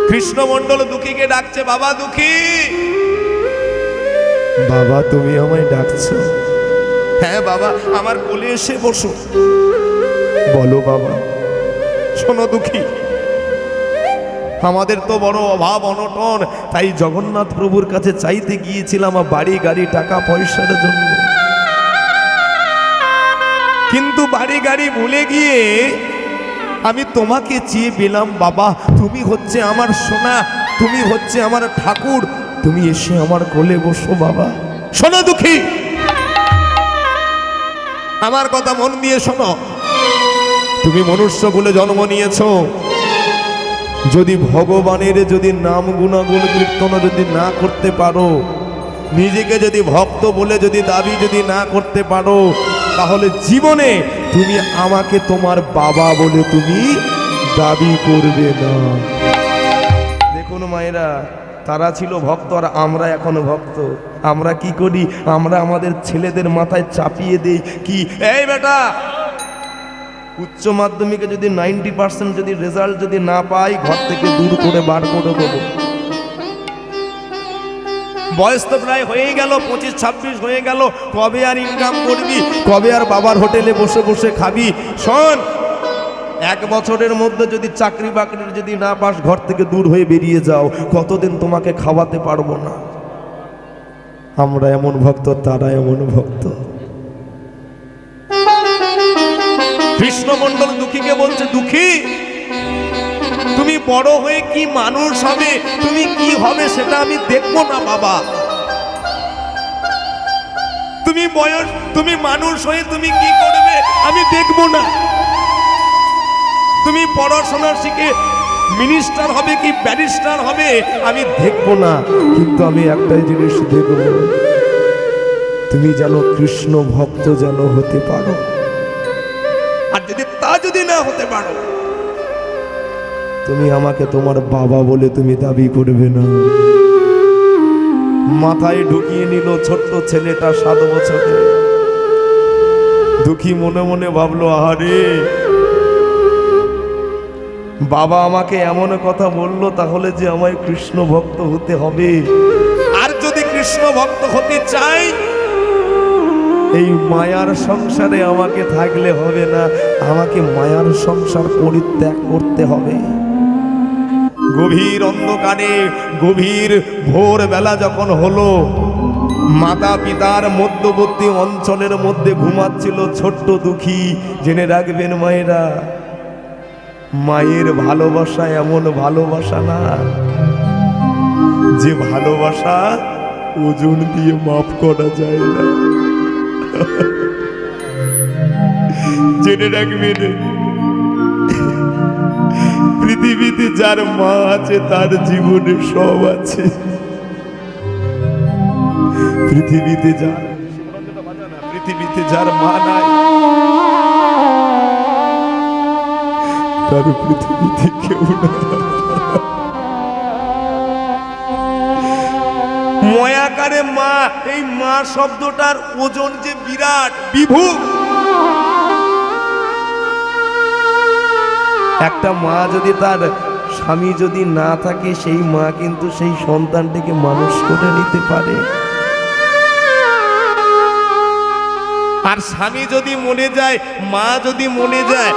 কৃষ্ণ মণ্ডল দুঃখীকে ডাকছে, বাবা দুঃখী। বাবা তুমি আমায় ডাকছো? হ্যাঁ বাবা, আমার কোলে এসে বসো। বলো বাবা। শোনো দুঃখী, আমাদের তো বড় অভাব অনটন, তাই জগন্নাথ প্রভুর কাছে চাইতে গিয়েছিলাম বাড়ি গাড়ি টাকা পয়সার জন্য, কিন্তু বাড়ি গাড়ি ভুলে গিয়ে আমি তোমাকে চেয়ে পেলাম বাবা। তুমি হচ্ছে আমার সোনা, তুমি হচ্ছে আমার ঠাকুর, তুমি এসে আমার কোলে বসো বাবা। শোনো দুঃখী, আমার কথা মন দিয়ে শোনো। তুমি মনুষ্য কুলে জন্ম নিয়েছো, যদি ভগবানের যদি নাম গুণাগুণ কীর্তন যদি না করতে পারো, নিজেকে যদি ভক্ত বলে যদি দাবি যদি না করতে পারো, তাহলে জীবনে তুমি আমাকে তোমার বাবা বলে তুমি দাবি করবে না। দেখুন মায়েরা, তারা ছিল ভক্ত আর আমরা এখনো ভক্ত। আমরা কি করি? আমরা আমাদের ছেলেদের মাথায় চাপিয়ে দেই কি, এই বেটা উচ্চ মাধ্যমিকে যদি 90% যদি রেজাল্ট যদি না পাই, ঘর থেকে দূর করে বার করে দেবো। বয়স তো প্রায় হয়ে গেল, 25-26 হয়ে গেল, কবে আর ইনকাম করবি, কবে আর বাবার হোটেলে বসে বসে খাবি? শোন, 1 বছরের মধ্যে যদি চাকরি বাকরির যদি না পাস, ঘর থেকে দূর হয়ে বেরিয়ে যাও, কতদিন তোমাকে খাওয়াতে পারবো না। আমরা এমন ভক্ত, তারা এমন ভক্ত। কৃষ্ণমণ্ডল দুঃখীকে বলছে, দুঃখী তুমি বড় হয়ে কি মানুষ হবে, তুমি কি হবে সেটা আমি দেখবো না বাবা। তুমি বয়স, তুমি মানুষ হয়ে তুমি কি করবে আমি দেখবো না। তুমি পড়াশোনা শিখে মিনিস্টার হবে কি ব্যারিস্টার হবে আমি দেখবো না, কিন্তু আমি একটাই জিনিস দেখবো, তুমি যেন কৃষ্ণ ভক্ত যেন হতে পারো। আর যদি তা যদি না হতে পারো, তুমি আমাকে তোমার বাবা বলে তুমি দাবি করবে না। মাথায় ঢুকিয়ে নিল ছোট্ট ছেলেটা 7 বছরের। দুঃখী মনে মনে ভাবলো, আহারে বাবা আমাকে এমন কথা বললো, তাহলে যে আমায় কৃষ্ণ ভক্ত হতে হবে। আর যদি কৃষ্ণ ভক্ত হতে চাই, এই মায়ার সংসারে আমাকে থাকলে হবে না, আমাকে মায়ার সংসার পরিত্যাগ করতে হবে। গভীর অন্ধকারে, গভীর ভোর বেলা যখন হলো, মাতা পিতার মধ্যবর্তী অঞ্চলের মধ্যে ঘুমাচ্ছিল ছোট্ট দুঃখী। জেনে রাখবেন মায়েরা, মায়ের ভালোবাসা এমন ভালোবাসা না যে ভালোবাসা ওজন দিয়ে মাপ করা যায় না। জেনে রাখবেন, পৃথিবীতে যার মা আছে তার জীবনে সব আছে। পৃথিবীতে যার মা নাই, তার পৃথিবীতে কেউ না। ময়াকারে মা, এই মা শব্দটার ওজন যে বিরাট বিভু। একটা মা যদি তার স্বামী যদি না থাকে, সেই মা কিন্তু সেই সন্তানটিকে মানুষ করে নিতে পারে। আর স্বামী যদি মরে যায়, মা যদি মরে যায়,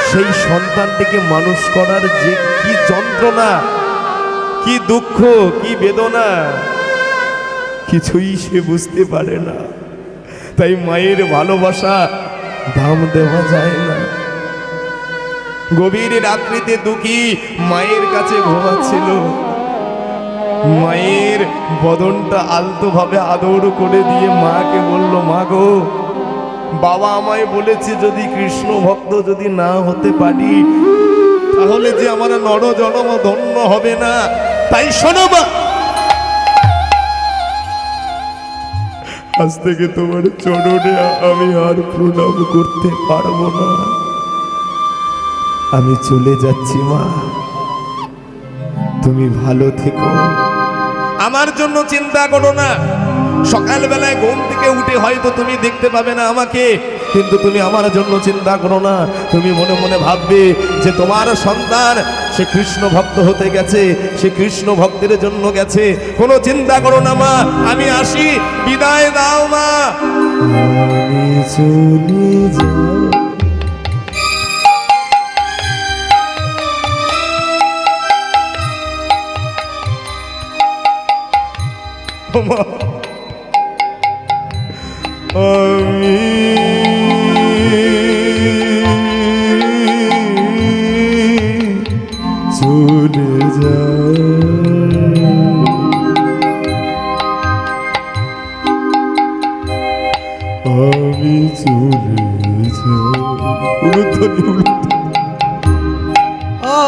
সেই সন্তানটিকে মানুষ করার যে কি যন্ত্রণা, কি দুঃখ, কি বেদনা, কিছুই সে বুঝতে পারে না। তাই মায়ের ভালোবাসা দাম দেওয়া যায় না। গভীর রাত্রিতে দুঃখী মায়ের কাছে ঘুমাচ্ছিল। মায়ের বদনটা আলতো ভাবে আদর করে দিয়ে মাকে বলল, মা গো, বাবা আমায় বলেছে যদি কৃষ্ণ ভক্ত যদি না হতে পারি, তাহলে যে আমার নর জনম ধন্য হবে না। তাই শোনো মা, আজ থেকে তোমার চরণে আমি আর প্রণাম করতে পারবো না। আমি চলে যাচ্ছি মা, তুমি ভালো থেকো, আমার জন্য চিন্তা করো না। সকালবেলায় ঘুম থেকে উঠে হয়তো তুমি দেখতে পাবে না আমাকে, কিন্তু তুমি আমার জন্য চিন্তা করো না। তুমি মনে মনে ভাববে যে তোমার সন্তান সে কৃষ্ণ ভক্ত হতে গেছে, সে কৃষ্ণ ভক্তের জন্য গেছে। কোনো চিন্তা করো না মা, আমি আসি, বিদায় দাও মা। আমি চলে যাই। আমি চলে যাই, আমি চলে যাই।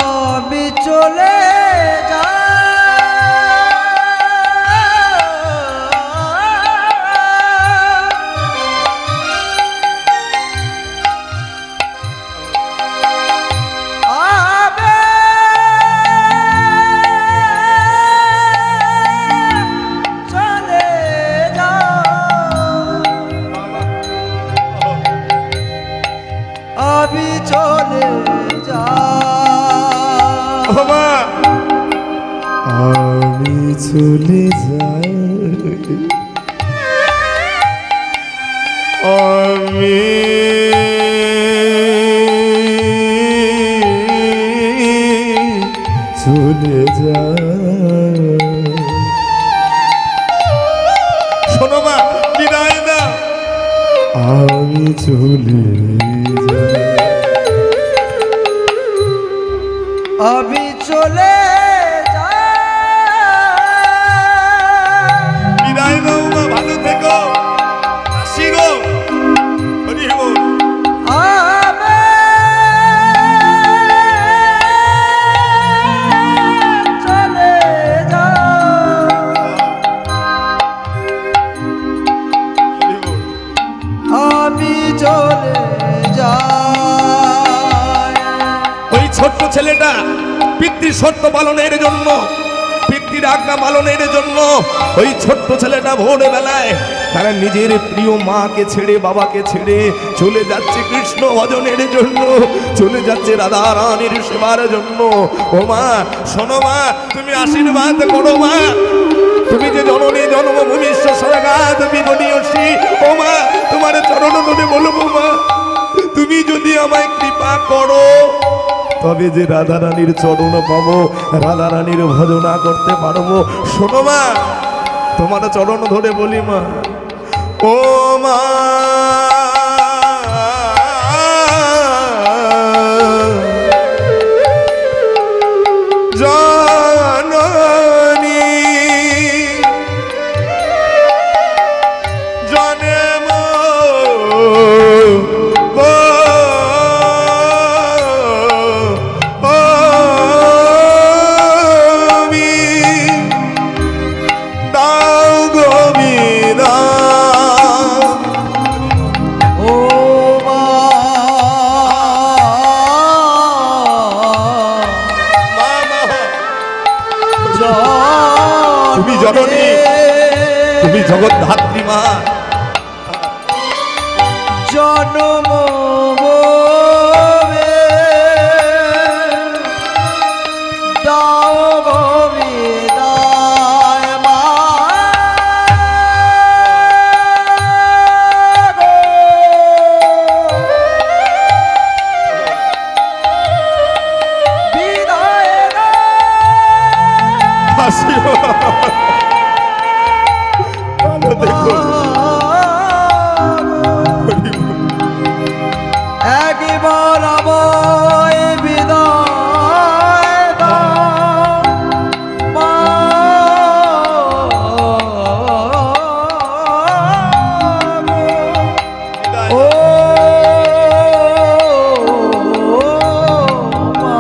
আমি চলে যাই। চলে যায় আমি চলে যায়। শোনো মা, বিদায় দাও, আমি চলে যাই। আমি চলে যাই। বিদায় দাও মা, ভালো থেকো, আসি গো। হরি বল। আমি চলে যাই। হরি বল। আমি চলে যাই। ওই ছোট্ট ছেলেটা পিতৃ সত্য পালনের জন্য, পিতৃর আজ্ঞা পালনের জন্য ওই ছোট্ট ছেলেটা ভোরবেলায় তারা নিজের প্রিয় মাকে ছেড়ে, বাবাকে ছেড়ে চলে যাচ্ছে কৃষ্ণ ভজনের জন্য, চলে যাচ্ছে রাধা রানীর সেবার জন্য। ও মা, শোনো মা, তুমি আশীর্বাদ করো মা, তুমি যে জননী জন্মভূমি স্বর্গাদ বিগণীয়সী। ও মা, তোমার চরণ ধরে বলবো মা, তুমি যদি আমায় কৃপা করো তবে যে রাধা রানীর চরণ পাবো, রাধা রানীর ভজনা করতে পারবো। শোনো মা, তোমার চরণ ধরে বলি মা, ও মা জননী জনম তুমি জননী, তুমি জগৎ ধাত্রী মা। জনম দাও গো বিদায় মা গো। বিদায় আসিও, ভালো দেখো। একবার আমায় বিদায় দাও মা গো। ও মা।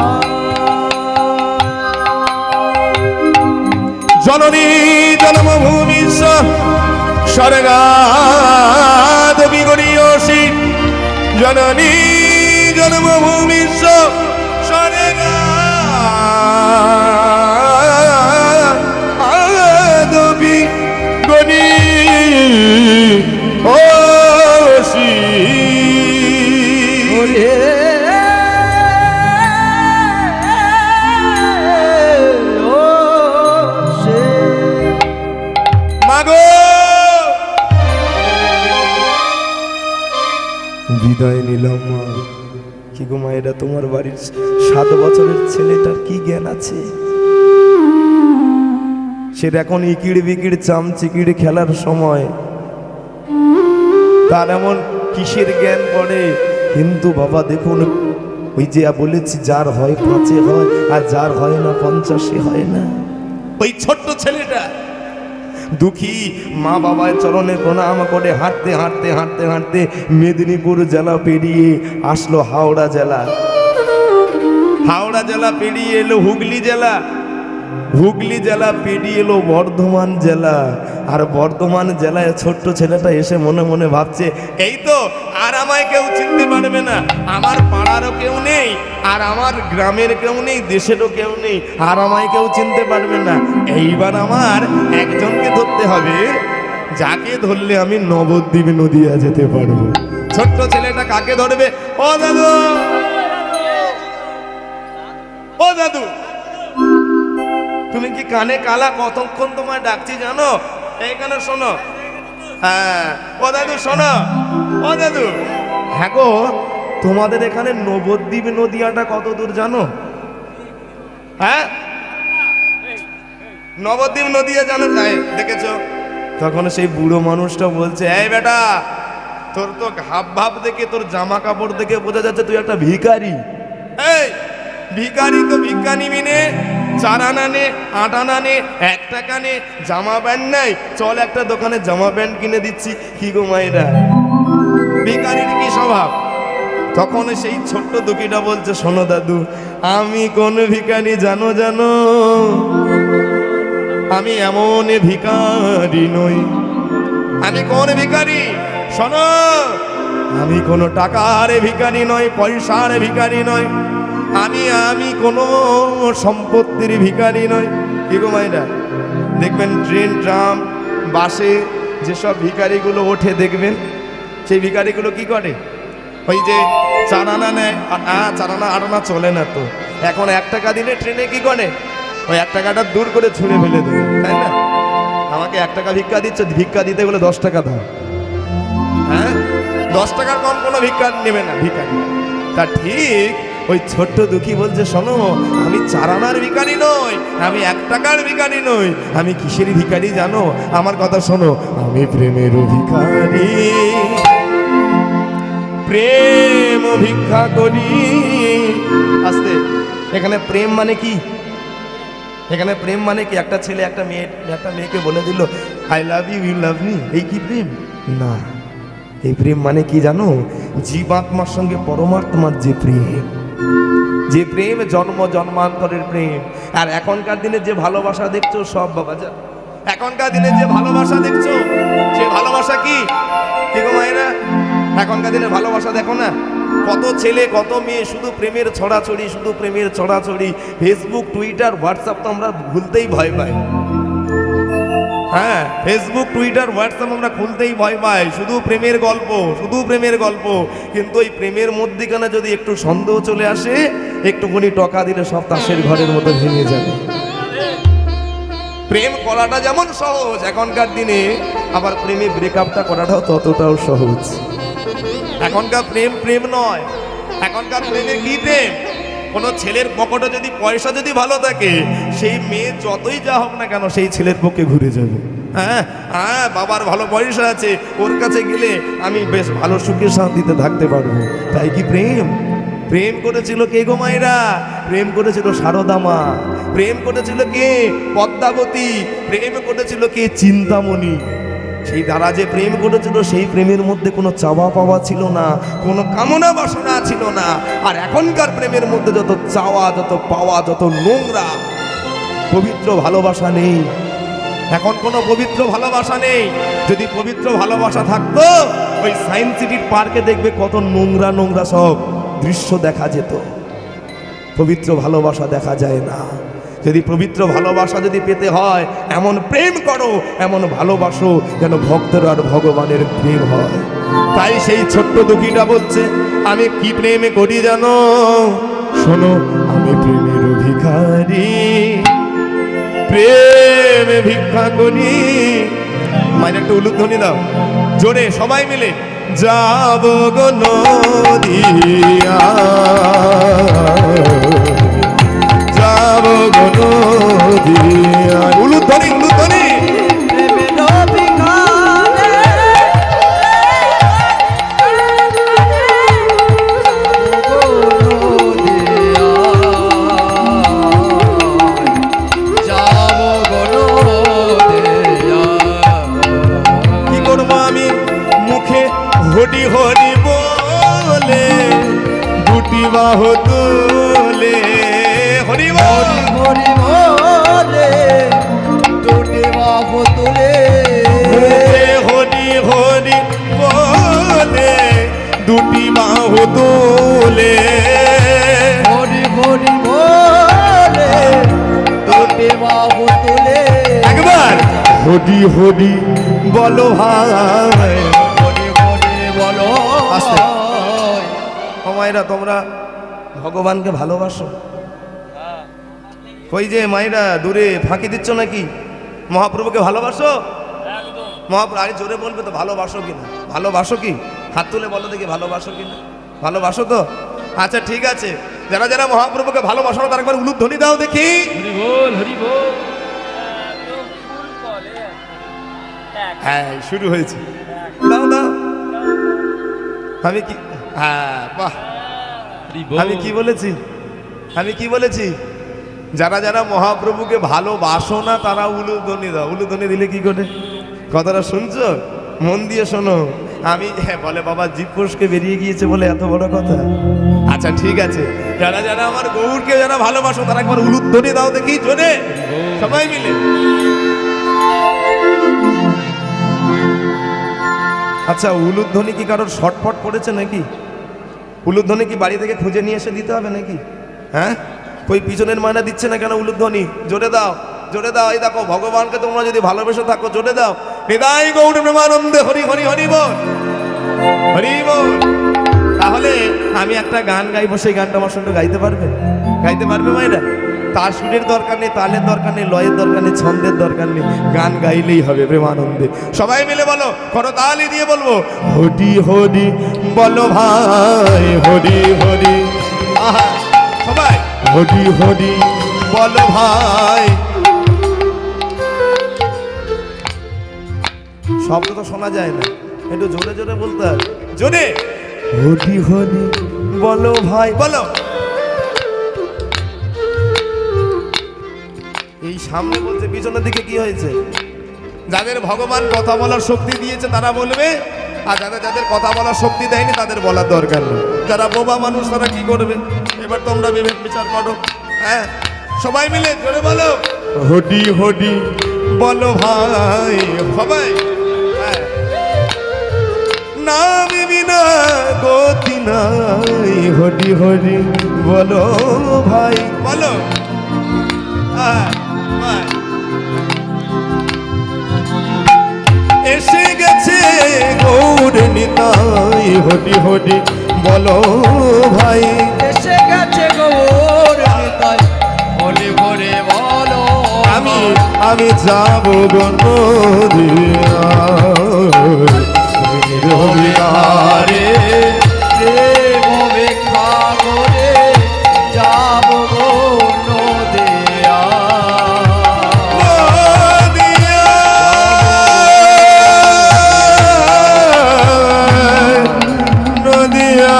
জননী জন্মভূমি স্বর্গাদ বিগণীয়সী, জননী জন্মভূমি স্বর্গাদ বিগণীয়সী। মাগো, বিদায় নিলাম মা। কি গো মা, এটা তোমার বাড়ির 7 বছরের ছেলেটার কি জ্ঞান আছে? সে এখন ইকিড় বিকিড় চামচিকিড় খেলার সময়, তার এমন কিসের জ্ঞান পড়ে? কিন্তু বাবা দেখুন, ওই যে বলেছি, যার হয় 5-এ হয়, আর যার হয় না 50-এ হয় না। ওই ছোট্ট ছেলেটা দুঃখী মা বাবার চরণে প্রণাম করে হাঁটতে হাঁটতে হাঁটতে হাঁটতে মেদিনীপুর জেলা পেরিয়ে আসলো হাওড়া জেলা। হাওড়া জেলা পেরিয়ে এলো হুগলি জেলা, হুগলি জেলা পেরিয়ে এলো বর্ধমান জেলা। আর বর্ধমান জেলায় ছোট্ট ছেলেটা এসে মনে মনে ভাবছে, এই তো আর আমায় কেউ চিনতে পারবে না, আমার পাড়ারও কেউ নেই, আর আমার গ্রামের কেউ নেই, দেশেরও কেউ নেই, আর আমায় কেউ চিনতে পারবে না। এইবার আমার একজনকে ধরতে হবে, যাকে ধরলে আমি নবদ্বীপ নদিয়া যেতে পারবো। ছোট্ট ছেলেটা কাকে ধরবে? ও দাদু, ও দাদু, তুমি কি কানে কালা? কতক্ষণ তোমায় ডাকছি জানো? এইখানে শোনো। হ্যাঁ ও দাদু শোনো, ও দাদু। হ্যাঁ গো, তোমাদের এখানে নবদ্বীপ নদিয়াটা কত দূর জানো? হ্যাঁ, নবদ্বীপ নদিয়া জানো? দেখেছো? তখন সেই বুড়ো মানুষটা বলছে, এই বেটা, তোর তো হাব ভাব দেখে, তোর জামা কাপড় দেখে বোঝা যাচ্ছে তুই একটা ভিখারি। এই ভিখারি তো ভিক্ষা নিবি নে, 4 আনা নে, 8 আনা নে, 1 টাকা নে, জামা প্যান্ট নাই, চল একটা দোকানে জামা প্যান্ট কিনে দিচ্ছি। কি গো মায়েরা, ভিখারির কি স্বভাব? তখন সেই ছোট্ট দুঃখীটা বলছে, শোনো দাদু, আমি কোন ভিখারি জানো জানো? আমি এমন ভিখারি নই। আমি কোন ভিখারি? শোনো, আমি কোনো টাকার ভিখারি নয়, পয়সার ভিখারি নয়, আমি কোনো সম্পত্তির ভিখারি নয়। কি গো মাইরা, দেখবেন ট্রেন, ট্রাম, বাসে যেসব ভিখারিগুলো ওঠে দেখবেন, সেই ভিখারিগুলো কি করে? ওই যে 4 আনা নেয়, 4 আনা 8 আনা চলে না তো, এখন 1 টাকা দিলে ট্রেনে কি করে? ওই 1 টাকাটা দূর করে ছুঁড়ে ফেলে দেবে, তাই না? আমাকে 1 টাকা ভিক্ষা দিচ্ছ, ভিক্ষা দিতে বলে 10 টাকা দাও। হ্যাঁ, 10 টাকার কম কোনো ভিক্ষা নেবে না ভিখারি। তা ঠিক ওই ছোট্ট দুঃখী বলছে, শোনো, আমি 4 আনার ভিখারি নই, আমি 1 টাকার ভিখারি নই, আমি কিসের ভিখারি জানো? আমার কথা শোনো, আমি প্রেমের ভিখারি, প্রেম ভিক্ষা করি। আস্তে, এখানে প্রেম মানে কি? এখানে প্রেম মানে কি? একটা ছেলে একটা মেয়েকে বলে দিল, I love you, you love me, এই কি প্রেম? না, এই প্রেম মানে কি জানো? জীবাত্মার সঙ্গে পরমাত্মার যে প্রেম, যে প্রেম জন্ম জন্মান্তরের প্রেম। আর এখনকার দিনে যে ভালোবাসা দেখছো সব বাবাজা, এখনকার দিনে যে ভালোবাসা দেখছো, সে ভালোবাসা কি? কি গো মায়েরা, এখনকার দিনে ভালোবাসা দেখো না? কত ছেলে কত মেয়ে শুধু প্রেমের ছড়াছড়ি, শুধু প্রেমের ছড়াছড়ি। ফেসবুক, টুইটার, হোয়াটসঅ্যাপ তো আমরা ভুলতেই ভয় পাই। হ্যাঁ, ফেসবুক, টুইটার, হোয়াটসঅ্যাপ আমরা খুলতেই ভয় পাই, শুধু প্রেমের গল্প, শুধু প্রেমের গল্প। কিন্তু ওই প্রেমের মধ্যিখানে যদি একটু সন্দেহ চলে আসে, একটুখানি টকা দিলে সব তাসের ঘরের মতো ভেঙে যাবে। প্রেম করাটা যেমন সহজ এখনকার দিনে, আবার প্রেমে ব্রেকআপটা করাটাও ততটাও সহজ। এখনকার প্রেম প্রেম নয়, এখনকার প্রেমে কি প্রেম? কোনো ছেলের পকেটে যদি পয়সা যদি ভালো থাকে, সেই মেয়ে যতই যা হোক না কেন সেই ছেলের পক্ষে ঘুরে যাবে। হ্যাঁ হ্যাঁ, বাবার ভালো পয়সা আছে, ওর কাছে গেলে আমি বেশ ভালো সুখে শান্তিতে থাকতে পারবো। তাই কি প্রেম? প্রেম করেছিল কে গো মায়েরা? প্রেম করেছিল সারদা মা, প্রেম করেছিল কে? পদ্মাবতী, প্রেম করেছিল কে? চিন্তামণি। সেই দ্বারা যে প্রেম করেছিল, সেই প্রেমের মধ্যে কোনো চাওয়া পাওয়া ছিল না, কোনো কামনা বাসনা ছিল না। আর এখনকার প্রেমের মধ্যে যত চাওয়া, যত পাওয়া, যত নোংরা, পবিত্র ভালোবাসা নেই। এখন কোনো পবিত্র ভালোবাসা নেই। যদি পবিত্র ভালোবাসা থাকতো, ওই সায়েন্স সিটির পার্কে দেখবে কত নোংরা নোংরা সব দৃশ্য দেখা যেত। পবিত্র ভালোবাসা দেখা যায় না। যদি পবিত্র ভালোবাসা যদি পেতে হয়, এমন প্রেম করো, এমন ভালোবাসো যেন ভক্তের আর ভগবানের প্রেম হয়। তাই সেই ছোট্ট দুঃখীটা বলছে, আমি কি প্রেমে করি জানো? শোনো, আমি প্রেমের ভিখারি, প্রেম ভিক্ষা করি। মায়ের একটা উলুধ্বনি দাও জোরে, সবাই মিলে। যাব গো নদিয়া, যাব গো নদিয়া। উলুধ্বনি, উলুধ্বনি। হরি হরি বলে দুটি বাহু তুলে, হরি হরি বলে দুটি বাহু তুলে, হরি হরি বলে দুটি বাহু তুলে, হরি হরি বলে দুটি বাহু তুলে। একবার হরি হরি বলো ভাই, মায়েরা তোমরা ভগবানকে ভালোবাসো? ওই যে মায়েরা দূরে ফাঁকি দিচ্ছ নাকি? মহাপ্রভুকে ভালোবাসো? মহাপ্রভু আরে জোরে বলবে তো, ভালোবাসো কিনা? ভালোবাসো কি? হাত তুলে বলো দেখি, ভালোবাসো কিনা? ভালোবাসো তো? আচ্ছা ঠিক আছে, যারা যারা মহাপ্রভুকে ভালোবাসো না তারা একবার উলুধ্বনি দাও দেখি। হরি বল হরি বল। হ্যাঁ শুরু হয়েছে, দাও দাও। আমি কি, হ্যাঁ বাহ, হরি বল। আমি কি বলেছি? আমি কি বলেছি? যারা যারা মহাপ্রভুকে ভালোবাসো না তারা উলুধ্বনি দাও। উলুধ্বনি দিলে কি করে? কথাটা শুনছো? মন দিয়ে শোনো। আমি বলে বাবা জীবপোষকে বেরিয়ে গিয়েছে বলে এত বড় কথা। আচ্ছা ঠিক আছে, যারা যারা আমার গৌরকে যারা ভালোবাসো তারা একবার উলুধ্বনি দাও দেখি জোরে, সবাই মিলে। আচ্ছা উলুধ্বনি কি কারোর শর্টফট পড়েছে নাকি? উলুধ্বনি কি বাড়ি থেকে খুঁজে নিয়ে এসে দিতে হবে নাকি? হ্যাঁ, ওই পিছনের মায়না দিচ্ছে না কেন উলুধ্বনি? জোরে দাও, জোরে দাও। এই দেখো ভগবানকে তোমরা যদি ভালোবেসে থাকো জোরে দাও। হৃদয় গৌর প্রেমানন্দে হরি হরি হরি বল, হরি বল। তাহলে আমি একটা গান গাইবো, সেই গানটা আমার সঙ্গে গাইতে পারবে? গাইতে পারবে মায়েরা? তার সুরের দরকার নেই, তালের দরকার নেই, লয়ের দরকার নেই, ছন্দের দরকার নেই, গান গাইলেই হবে প্রেমানন্দে। সবাই মিলে বলো, কোনো তালি দিয়ে বলবো হরি হরি বলো ভাই, হরি হরি। আহা সবাই হরি হরি বলো ভাই। শব্দ তো শোনা যায় না, একটু জোরে জোরে বলতে হবে, জোরে। হরি হরি বলো ভাই, বলো। এই সামনে বলছে, পিছনের দিকে কি হয়েছে? যাদের ভগবান কথা বলার শক্তি দিয়েছে তারা বলবে, আর যাদের যাদের কথা বলার শক্তি দেয়নি তাদের বলার দরকার নেই। যারা বোবা মানুষ তারা কি করবে? এবার তোমরা বিবেক বিচার করো। হ্যাঁ সবাই মিলে জোরে বলো হরি হরি বলো ভাই, সবাই। হ্যাঁ নাম বিনা গতি নাই, হরি হরি বলো ভাই, বলো। এসে গেছে গৌর নিতাই, হরি হরি বলো ভাই। এসে গেছে গৌর নিতাই, হরি হরি বলো। আমি যাব গনদিয়া রে প্রেম ভিক্ষা করে যাব গো নদিয়া। নদিয়া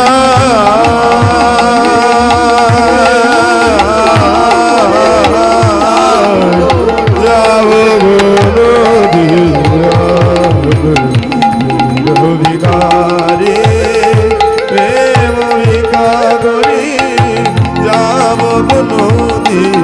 যাব ভিখারে প্রেম ভিক্ষা করি যাব নদিয়া।